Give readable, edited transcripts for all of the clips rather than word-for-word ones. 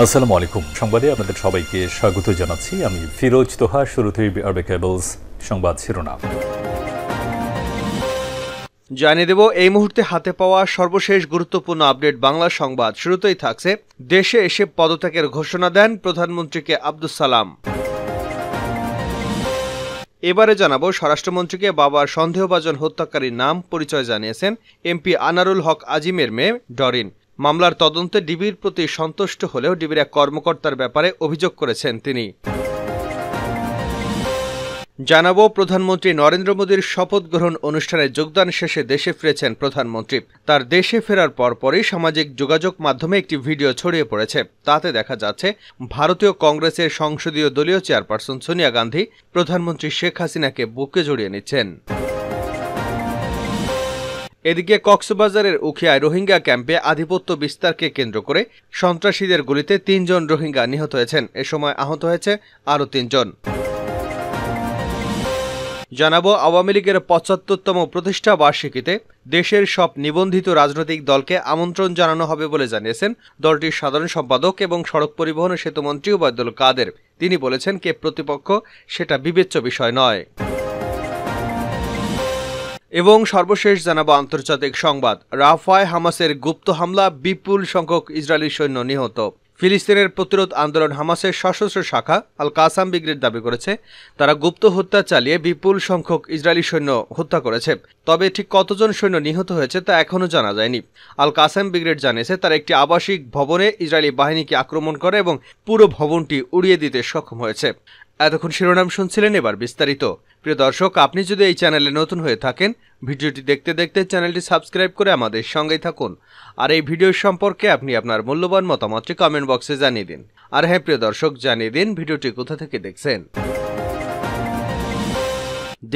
আসসালামু আলাইকুম। সংবাদে আপনাদের সবাইকে স্বাগত জানাচ্ছি। আমি ফিরোজ তোহা। শুরুতেই আরবে কেবলস সংবাদ শিরোনাম জানিয়ে দেব এই মুহূর্তে হাতে পাওয়া সর্বশেষ গুরুত্বপূর্ণ আপডেট বাংলা সংবাদ। শুরুতেই থাকছে, দেশে এসে পদত্যাগের ঘোষণা দেন প্রধানমন্ত্রীকে আব্দুস সালাম। এবারে জানাবো, স্বরাষ্ট্রমন্ত্রীকে বাবার সন্দেহভাজন হত্যাকারীর নাম পরিচয় জানিয়েছেন এমপি আনারুল হক আজিমের মেয়ে ডরিন। মামলার তদন্তে ডিবির প্রতি সন্তুষ্ট হলেও ডিবির এক কর্মকর্তার ব্যাপারে অভিযোগ করেছেন তিনি। জানাবো, প্রধানমন্ত্রী নরেন্দ্র মোদীর শপথ গ্রহণ অনুষ্ঠানে যোগদান শেষে দেশে ফিরেছেন প্রধানমন্ত্রী। তার দেশে ফেরার পরপরই সামাজিক যোগাযোগ মাধ্যমে একটি ভিডিও ছড়িয়ে পড়েছে। তাতে দেখা যাচ্ছে ভারতীয় কংগ্রেসের সংসদীয় দলীয় চেয়ারপারসন সোনিয়া গান্ধী প্রধানমন্ত্রী শেখ হাসিনাকে বুকে জড়িয়ে নিচ্ছেন। এদিকে কক্সবাজারের উখিয়ায় রোহিঙ্গা ক্যাম্পে আধিপত্য বিস্তারকে কেন্দ্র করে সন্ত্রাসীদের গুলিতে ৩ জন রোহিঙ্গা নিহত হয়েছেন। এ সময় আহত হয়েছে আরও ৩ জন। জানাবো, আওয়ামী লীগের ৭৫তম প্রতিষ্ঠা বার্ষিকীতে দেশের সব নিবন্ধিত রাজনৈতিক দলকে আমন্ত্রণ জানানো হবে বলে জানিয়েছেন দলটির সাধারণ সম্পাদক এবং সড়ক পরিবহন ও সেতুমন্ত্রী ওবায়দুল কাদের। তিনি বলেছেন, কে প্রতিপক্ষ সেটা বিবেচ্য বিষয় নয়। এবং সর্বশেষ জানাবো আন্তর্জাতিক সংবাদ, রাফায় হামাসের গুপ্ত হামলা, বিপুল সংখ্যক ইসরায়েলি সৈন্য নিহত। ফিলিস্তিনের প্রতিরোধ আন্দোলন হামাসের সশস্ত্র শাখা আল কাসাম ব্রিগেড দাবি করেছে তারা গুপ্ত হত্যা চালিয়ে বিপুল সংখ্যক ইসরায়েলি সৈন্য হত্যা করেছে। তবে ঠিক কতজন সৈন্য নিহত হয়েছে তা এখনও জানা যায়নি। আল কাসাম ব্রিগেড জানিয়েছে তারা একটি আবাসিক ভবনে ইসরায়েলি বাহিনীকে আক্রমণ করে এবং পুরো ভবনটি উড়িয়ে দিতে সক্ষম হয়েছে। এতক্ষণ শিরোনাম শুনছিলেন, এবার বিস্তারিত। প্রিয় দর্শক, আপনি যদি এই চ্যানেলে নতুন হয়ে থাকেন, ভিডিওটি দেখতে দেখতে চ্যানেলটি সাবস্ক্রাইব করে আমাদের সঙ্গেই থাকুন। আর এই ভিডিও সম্পর্কে আপনি আপনার মূল্যবান মতামতটি কমেন্ট বক্সে জানিয়ে দিন। আর হ্যাঁ প্রিয় দর্শক, জানিয়ে দিন ভিডিওটি কোথা থেকে দেখছেন।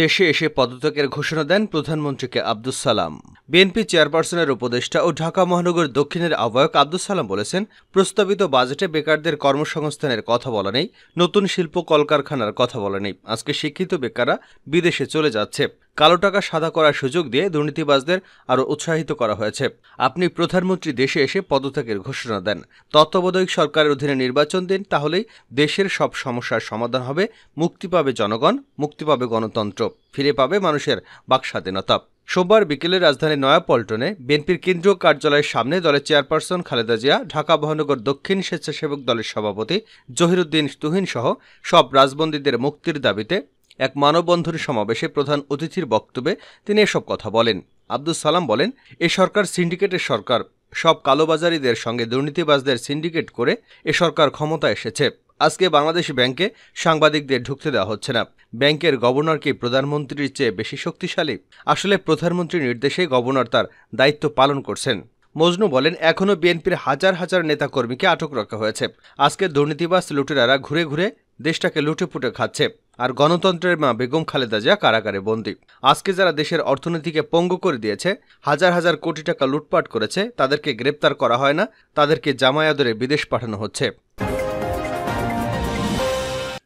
দেশে এসে পদত্যাগের ঘোষণা দেন প্রধানমন্ত্রীকে আব্দুস সালাম। বিএনপি চেয়ারপারসনের উপদেষ্টা ও ঢাকা মহানগর দক্ষিণের আহ্বায়ক আব্দুস সালাম বলেছেন, প্রস্তাবিত বাজেটে বেকারদের কর্মসংস্থানের কথা বলা নেই, নতুন শিল্প কলকারখানার কথা বলা নেই। আজকে শিক্ষিত বেকাররা বিদেশে চলে যাচ্ছে। কালো টাকা সাদা করার সুযোগ দিয়ে দুর্নীতিবাজদের আরও উৎসাহিত করা হয়েছে। আপনি প্রধানমন্ত্রী দেশে এসে পদত্যাগের ঘোষণা দেন, তত্ত্বাবধায়ক সরকারের অধীনে নির্বাচন দিন, তাহলেই দেশের সব সমস্যার সমাধান হবে। মুক্তি পাবে জনগণ, মুক্তি পাবে গণতন্ত্র, ফিরে পাবে মানুষের বাকস্বাধীনতা। সোমবার বিকেলে রাজধানীর নয়াপল্টনে বিএনপির কেন্দ্রীয় কার্যালয়ের সামনে দলের চেয়ারপারসন খালেদা জিয়া, ঢাকা মহানগর দক্ষিণ স্বেচ্ছাসেবক দলের সভাপতি জহিরুদ্দিন তুহিন সহ সব রাজবন্দীদের মুক্তির দাবিতে এক মানববন্ধন সমাবেশে প্রধান অতিথির বক্তব্যে তিনি এসব কথা বলেন। আব্দুস সালাম বলেন, এ সরকার সিন্ডিকেটের সরকার। সব কালোবাজারিদের সঙ্গে দুর্নীতিবাজদের সিন্ডিকেট করে এ সরকার ক্ষমতা এসেছে। আজকে বাংলাদেশ ব্যাংকে সাংবাদিকদের ঢুকতে দেওয়া হচ্ছে না। ব্যাংকের গভর্নর কি প্রধানমন্ত্রীর চেয়ে বেশি শক্তিশালী? আসলে প্রধানমন্ত্রীর নির্দেশে গভর্নর তার দায়িত্ব পালন করছেন। মজনু বলেন, এখনও বিএনপির হাজার হাজার নেতাকর্মীকে আটক রাখা হয়েছে। আজকে দুর্নীতিবাজ লুটেরারা ঘুরে ঘুরে দেশটাকে লুটেপুটে খাচ্ছে, আর গণতন্ত্রের মা বেগম খালেদা জিয়া কারাগারে বন্দী। আজকে যারা দেশের অর্থনীতিকে পঙ্গু করে দিয়েছে, হাজার হাজার কোটি টাকা লুটপাট করেছে, তাদেরকে গ্রেপ্তার করা হয় না, তাদেরকে জামায়াদরে বিদেশ পাঠানো হচ্ছে।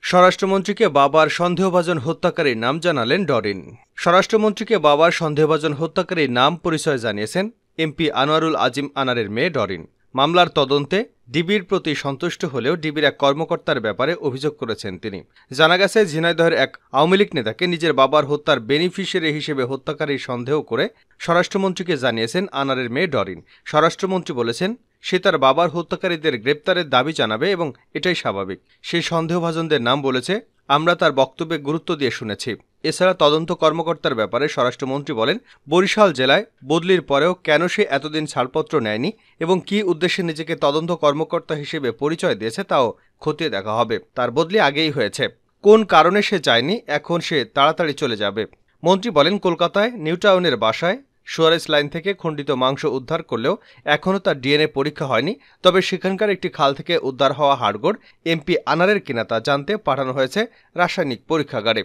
স্বরাষ্ট্রমন্ত্রীকে বাবার সন্দেহভাজন হত্যাকারীর নাম জানালেন ডরিন। স্বরাষ্ট্রমন্ত্রীকে বাবার সন্দেহভাজন হত্যাকারীর নাম পরিচয় জানিয়েছেন এমপি আনোয়ারুল আজিম আনারের মেয়ে ডরিন। মামলার তদন্তে ডিবির প্রতি সন্তুষ্ট হলেও ডিবির এক কর্মকর্তার ব্যাপারে অভিযোগ করেছেন তিনি। জানা গেছে, ঝিনাইদহের এক আওয়ামী লীগ নেতাকে নিজের বাবার হত্যার বেনিফিশিয়ারি হিসেবে হত্যাকারীর সন্দেহ করে স্বরাষ্ট্রমন্ত্রীকে জানিয়েছেন আনারের মেয়ে ডরিন। স্বরাষ্ট্রমন্ত্রী বলেছেন, সে তার বাবার হত্যাকারীদের গ্রেপ্তারের দাবি জানাবে এবং এটাই স্বাভাবিক। সেই সন্দেহভাজনদের নাম বলেছে, আমরা তার বক্তব্যে গুরুত্ব দিয়ে শুনেছি। এছাড়া তদন্ত কর্মকর্তার ব্যাপারে স্বরাষ্ট্রমন্ত্রী বলেন, বরিশাল জেলায় বদলির পরেও কেন সে এতদিন ছাড়পত্র নেয়নি এবং কী উদ্দেশ্যে নিজেকে তদন্ত কর্মকর্তা হিসেবে পরিচয় দিয়েছে তাও খতিয়ে দেখা হবে। তার বদলি আগেই হয়েছে, কোন কারণে সে যায়নি, এখন সে তাড়াতাড়ি চলে যাবে। মন্ত্রী বলেন, কলকাতায় নিউটাউনের বাসায় সুয়ারেজ লাইন থেকে খণ্ডিত মাংস উদ্ধার করলেও এখনও তার ডিএনএ পরীক্ষা হয়নি। তবে সেখানকার একটি খাল থেকে উদ্ধার হওয়া হাড়গোড় এমপি আনারের কিনা তা জানতে পাঠানো হয়েছে রাসায়নিক পরীক্ষাগারে।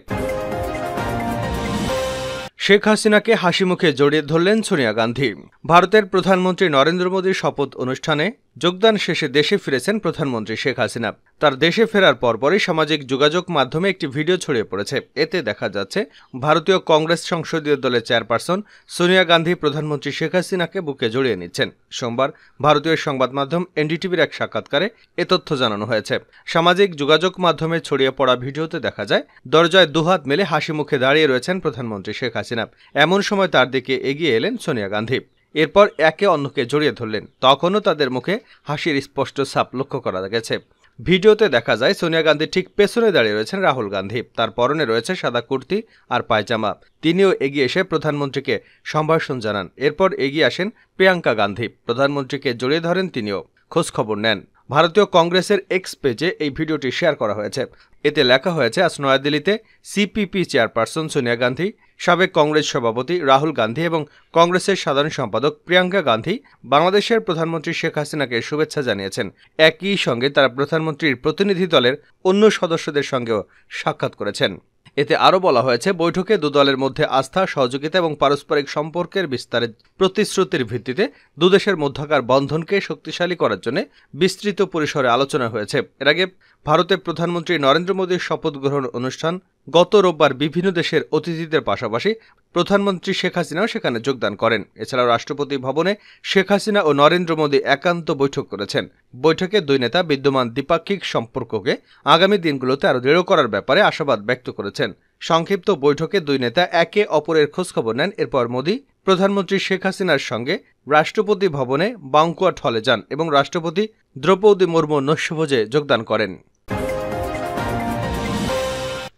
শেখ হাসিনাকে হাসিমুখে জড়িয়ে ধরলেন সোনিয়া গান্ধী। ভারতের প্রধানমন্ত্রী নরেন্দ্র মোদীর শপথ অনুষ্ঠানে যোগদান শেষে দেশে ফিরেছেন প্রধানমন্ত্রী শেখ হাসিনা। তার দেশে ফেরার পরপরই সামাজিক যোগাযোগ মাধ্যমে একটি ভিডিও ছড়িয়ে পড়েছে। এতে দেখা যাচ্ছে ভারতীয় কংগ্রেস সংসদীয় দলের চেয়ারপারসন সোনিয়া গান্ধী প্রধানমন্ত্রী শেখ হাসিনাকে বুকে জড়িয়ে নিচ্ছেন। সোমবার ভারতীয় সংবাদ মাধ্যম এনডিটিভির এক সাক্ষাৎকারে এ তথ্য জানানো হয়েছে। সামাজিক যোগাযোগ মাধ্যমে ছড়িয়ে পড়া ভিডিওতে দেখা যায় দরজায় দুহাত মেলে হাসি মুখে দাঁড়িয়ে রয়েছেন প্রধানমন্ত্রী শেখ হাসিনা। এমন সময় তার দিকে এগিয়ে এলেন সোনিয়া গান্ধী। এরপর একে অন্যকে জড়িয়ে ধরলেন। তখনও তাদের মুখে হাসির স্পষ্ট ছাপ লক্ষ্য করা গেছে। ভিডিওতে দেখা যায় সোনিয়া গান্ধী ঠিক পেছনে দাঁড়িয়ে রয়েছেন রাহুল গান্ধী। তার পরনে রয়েছে সাদা কুর্তি আর পায়জামা। তিনিও এগিয়ে এসে প্রধানমন্ত্রীকে সম্ভাষণ জানান। এরপর এগিয়ে আসেন প্রিয়াঙ্কা গান্ধী। প্রধানমন্ত্রীকে জড়িয়ে ধরেন, তিনিও খোঁজ খবর নেন। ভারতীয় কংগ্রেসের এক্স পেজে এই ভিডিওটি শেয়ার করা হয়েছে। এতে লেখা হয়েছে, আজ নয়াদিল্লিতে সিপিপি চেয়ারপারসন সোনিয়া গান্ধী, সাবেক কংগ্রেস সভাপতি রাহুল গান্ধী এবং কংগ্রেসের সাধারণ সম্পাদক প্রিয়াঙ্কা গান্ধী বাংলাদেশের প্রধানমন্ত্রী শেখ হাসিনাকে শুভেচ্ছা জানিয়েছেন। একই সঙ্গে তারা প্রধানমন্ত্রীর প্রতিনিধি দলের অন্য সদস্যদের সঙ্গেও সাক্ষাৎ করেছেন। এতে আরও বলা হয়েছে, বৈঠকে দুদলের মধ্যে আস্থা, সহযোগিতা এবং পারস্পরিক সম্পর্কের বিস্তারের প্রতিশ্রুতির ভিত্তিতে দুদেশের মধ্যকার বন্ধনকে শক্তিশালী করার জন্য বিস্তৃত পরিসরে আলোচনা হয়েছে। এর আগে ভারতের প্রধানমন্ত্রী নরেন্দ্র মোদীর শপথ গ্রহণ অনুষ্ঠান গত রোববার বিভিন্ন দেশের অতিথিদের পাশাপাশি প্রধানমন্ত্রী শেখ হাসিনাও সেখানে যোগদান করেন। এছাড়াও রাষ্ট্রপতি ভবনে শেখ হাসিনা ও নরেন্দ্র মোদী একান্ত বৈঠক করেছেন। বৈঠকে দুই নেতা বিদ্যমান দ্বিপাক্ষিক সম্পর্ককে আগামী দিনগুলোতে আরও দৃঢ় করার ব্যাপারে আশাবাদ ব্যক্ত করেছেন। সংক্ষিপ্ত বৈঠকে দুই নেতা একে অপরের খোঁজখবর নেন। এরপর মোদী প্রধানমন্ত্রী শেখ হাসিনার সঙ্গে রাষ্ট্রপতি ভবনে বাংকুয়াট হলে যান এবং রাষ্ট্রপতি দ্রৌপদী মুর্মু নৈশভোজে যোগদান করেন।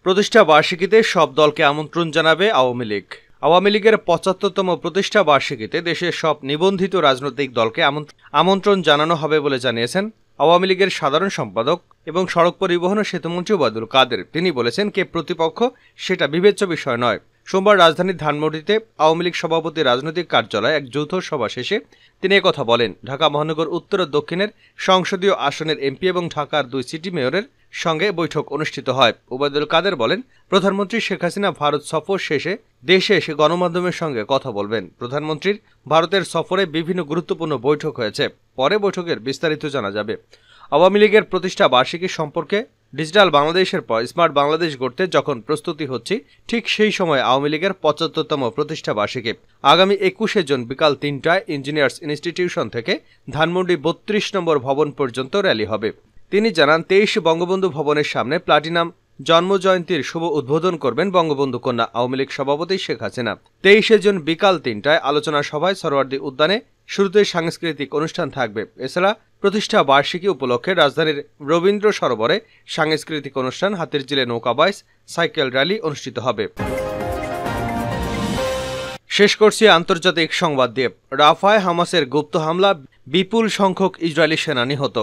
প্রতিষ্ঠা বার্ষিকীতে সব দলকে আমন্ত্রণ জানাবে আওয়ামী লীগ। আওয়ামী লীগের ৭৫তম প্রতিষ্ঠা বার্ষিকীতে দেশের সব নিবন্ধিত রাজনৈতিক দলকে আমন্ত্রণ জানানো হবে বলে জানিয়েছেন আওয়ামী লীগের সাধারণ সম্পাদক এবং সড়ক পরিবহন ও সেতুমন্ত্রী ওবায়দুল কাদের। তিনি বলেছেন, কে প্রতিপক্ষ সেটা বিবেচ্য বিষয় নয়। সোমবার রাজধানীর ধানমন্ডিতে আওয়ামী লীগ সভাপতির রাজনৈতিক কার্যালয়ে এক যৌথ সভা শেষে তিনি একথা বলেন। ঢাকা মহানগর উত্তর ও দক্ষিণের সংসদীয় আসনের এমপি এবং ঢাকার 2 সিটি মেয়রের সঙ্গে বৈঠক অনুষ্ঠিত হয়। ওবায়দুল কাদের বলেন, প্রধানমন্ত্রী শেখ হাসিনা ভারত সফর শেষে দেশে এসে গণমাধ্যমের সঙ্গে কথা বলবেন। প্রধানমন্ত্রীর ভারতের সফরে বিভিন্ন গুরুত্বপূর্ণ বৈঠক হয়েছে। পরে বৈঠকের বিস্তারিত জানা যাবে। আওয়ামী লীগের প্রতিষ্ঠা বার্ষিকী সম্পর্কে ডিজিটাল বাংলাদেশের পর স্মার্ট বাংলাদেশ গড়তে যখন প্রস্তুতি হচ্ছে, ঠিক সেই সময় আওয়ামী লীগের ৭৫তম প্রতিষ্ঠা বার্ষিকী। আগামী ২১শে জুন বিকাল ৩টায় ইঞ্জিনিয়ার্স ইনস্টিটিউশন থেকে ধানমন্ডি ৩২ নম্বর ভবন পর্যন্ত র্যালি হবে। তিনি জানান, ২৩ বঙ্গবন্ধু ভবনের সামনে প্লাটিনাম জন্মজয়ন্তীর শুভ উদ্বোধন করবেন বঙ্গবন্ধু কন্যা আওয়ামী লীগ সভাপতি শেখ হাসিনা। ২৩শে জুন বিকাল ৩টায় আলোচনা সভায় সরোয়ার্দী উদ্যানে শুরুতে সাংস্কৃতিক অনুষ্ঠান থাকবে। এছাড়া প্রতিষ্ঠা বার্ষিকী উপলক্ষে রাজধানীর রবীন্দ্র সরোবরে সাংস্কৃতিক অনুষ্ঠান, হাতিরঝিলে নৌকা বাইচ, সাইকেল র্যালি অনুষ্ঠিত হবে। শেষ করছি আন্তর্জাতিক সংবাদ দিয়ে। রাফায় হামাসের গুপ্ত হামলা, বিপুল সংখ্যক ইসরায়েলি সেনা নিহত।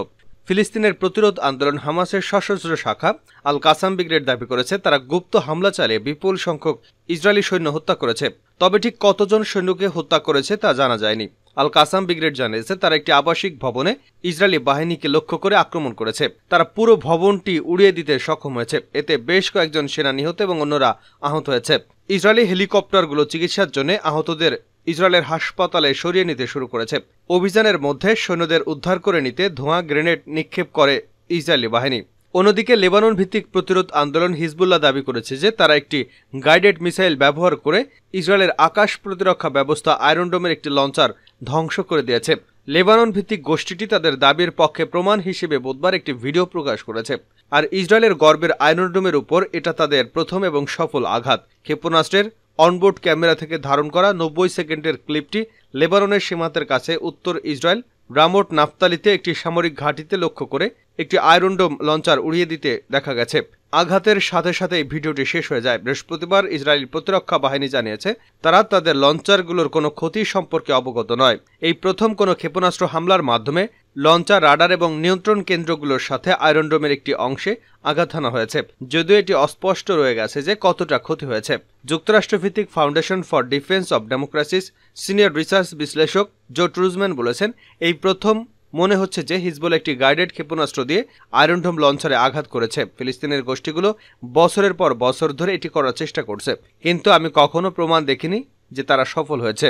ফিলিস্তিনের প্রতিরোধ আন্দোলন হামাসের সশস্ত্র শাখা আল কাসাম ব্রিগেড দাবি করেছে, তারা গুপ্ত হামলা চালিয়ে বিপুল সংখ্যক ইসরায়েলি সৈন্য হত্যা করেছে। তবে ঠিক কতজন সৈন্যকে হত্যা করেছে তা জানা যায়নি। আল কাসাম ব্রিগেড জানিয়েছে, তারা একটি আবাসিক ভবনে ইসরায়েলি বাহিনীকে লক্ষ্য করে আক্রমণ করেছে। তারা পুরো ভবনটি উড়িয়ে দিতে সক্ষম হয়েছে। এতে বেশ কয়েকজন সেনা নিহত এবং অন্যরা আহত হয়েছে। ইসরায়েলি হেলিকপ্টারগুলো চিকিৎসার জন্য আহতদের ইসরায়েলের হাসপাতালে সরিয়ে নিতে শুরু করেছে। অভিযানের মধ্যে সৈন্যদের উদ্ধার করে নিতে ধোঁয়া গ্রেনেড নিক্ষেপ করে ইসরায়েলি বাহিনী। অন্যদিকে লেবানন ভিত্তিক প্রতিরোধ আন্দোলন হিজবুল্লাহ দাবি করেছে যে তারা একটি গাইডেড মিসাইল ব্যবহার করে ইসরায়েলের আকাশ প্রতিরক্ষা ব্যবস্থা আয়রন ডোমের একটি লঞ্চার ধ্বংস করে দিয়েছে। লেবানন ভিত্তিক গোষ্ঠীটি তাদের দাবির পক্ষে প্রমাণ হিসেবে বুধবার একটি ভিডিও প্রকাশ করেছে। আর ইসরায়েলের গর্বের আয়রন ডোমের উপর এটা তাদের প্রথম এবং সফল আঘাত। ক্ষেপণাস্ত্রের অনবোর্ড ক্যামেরা থেকে ধারণ করা ৯০ সেকেন্ডের ক্লিপটি লেবাননের সীমান্তের কাছে উত্তর ইসরায়েল রামোট নাফতালিতে একটি সামরিক ঘাঁটিতে লক্ষ্য করে একটি আয়রন ডোম লঞ্চার উড়িয়ে দিতে দেখা গেছে। আঘাতের সাথে সাথে এই ভিডিওটি শেষ হয়ে যায়। বৃহস্পতিবার ইসরায়েলি প্রতিরক্ষা বাহিনী জানিয়েছে, তারা তাদের লঞ্চারগুলোর কোনো ক্ষতি সম্পর্কে অবগত নয়। এই প্রথম কোনো ক্ষেপণাস্ত্র হামলার মাধ্যমে লঞ্চার, রাডার এবং নিয়ন্ত্রণ কেন্দ্রগুলোর সাথে আয়রন ডোমের একটি অংশে আঘাত হানা হয়েছে, যদিও এটি অস্পষ্ট রয়ে গেছে যে কতটা ক্ষতি হয়েছে। যুক্তরাষ্ট্রভিত্তিক foundation for defense of democracies senior research বিশ্লেষক জো ট্রুজম্যান বলেছেন, এই প্রথম মনে হচ্ছে যে হিজবুল্লাহ একটি গাইডেড ক্ষেপণাস্ত্র দিয়ে আয়রন ডোম লঞ্চারে আঘাত করেছে। ফিলিস্তিনের গোষ্ঠীগুলো বছরের পর বছর ধরে এটি করার চেষ্টা করছে, কিন্তু আমি কখনো প্রমাণ দেখিনি যে তারা সফল হয়েছে।